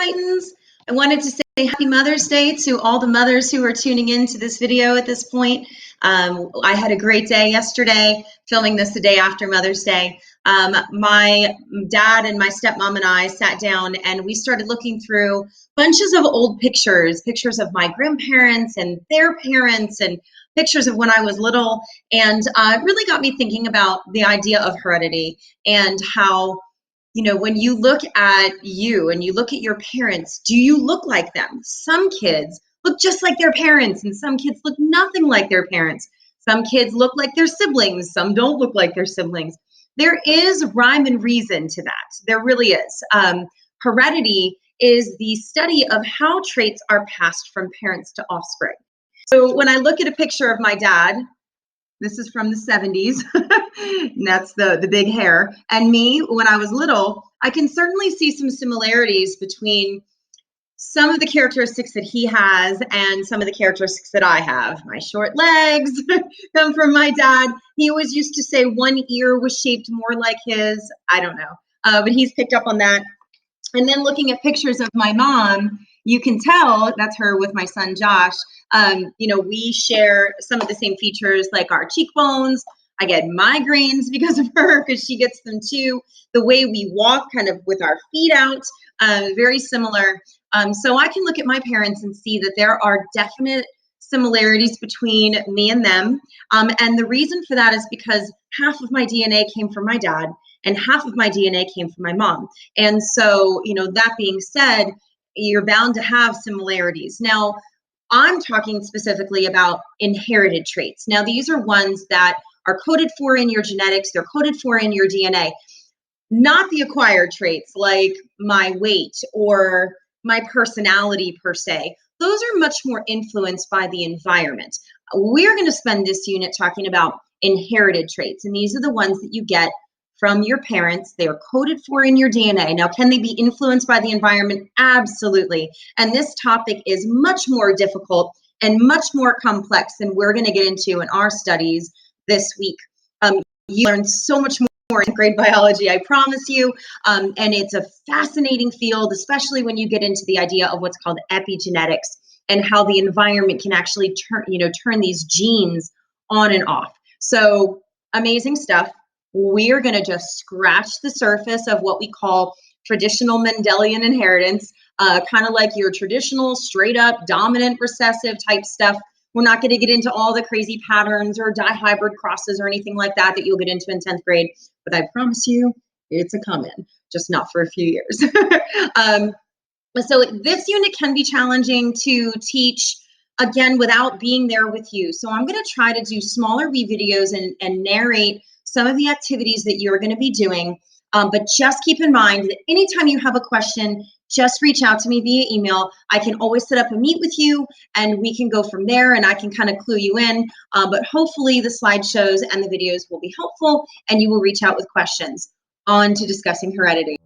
Titans. I wanted to say Happy Mother's Day to all the mothers who are tuning in to this video at this point. I had a great day yesterday, filming this the day after Mother's Day. My dad and my stepmom and I sat down and we started looking through bunches of old pictures of my grandparents and their parents and pictures of when I was little, and it really got me thinking about the idea of heredity and how, you know, when you look at you and you look at your parents, do you look like them? Some kids look just like their parents, and some kids look nothing like their parents. Some kids look like their siblings, some don't look like their siblings. There is rhyme and reason to that. There really is. Heredity is the study of how traits are passed from parents to offspring. So when I look at a picture of my dad, this is from the 70s, and that's the big hair, and me when I was little, I can certainly see some similarities between some of the characteristics that he has and some of the characteristics that I have. My short legs come from my dad. He always used to say one ear was shaped more like his. I don't know, but he's picked up on that. And then looking at pictures of my mom, you can tell that's her with my son Josh. You know, we share some of the same features, like our cheekbones. I get migraines because of her, because she gets them too. The way we walk, kind of with our feet out, very similar. So I can look at my parents and see that there are definite similarities between me and them. And the reason for that is because half of my DNA came from my dad and half of my DNA came from my mom. And so, you know, that being said, you're bound to have similarities. Now, I'm talking specifically about inherited traits. Now, these are ones that are coded for in your genetics, they're coded for in your DNA, not the acquired traits like my weight or my personality per se. Those are much more influenced by the environment. We're going to spend this unit talking about inherited traits, and these are the ones that you get from your parents. They are coded for in your DNA. Now, can they be influenced by the environment? Absolutely. And this topic is much more difficult and much more complex than we're going to get into in our studies this week. You learn so much more in grade biology, I promise you. And it's a fascinating field, especially when you get into the idea of what's called epigenetics and how the environment can actually turn these genes on and off. So amazing stuff. We're going to just scratch the surface of what we call traditional Mendelian inheritance, kind of like your traditional straight up dominant recessive type stuff. We're not going to get into all the crazy patterns or dihybrid crosses or anything like that you'll get into in 10th grade, but I promise you it's a come in, just not for a few years. So this unit can be challenging to teach, again, without being there with you. So I'm going to try to do smaller videos and narrate some of the activities that you're going to be doing. But just keep in mind that anytime you have a question, just reach out to me via email. I can always set up a meet with you and we can go from there, and I can kind of clue you in. But hopefully the slideshows and the videos will be helpful and you will reach out with questions. On to discussing heredity.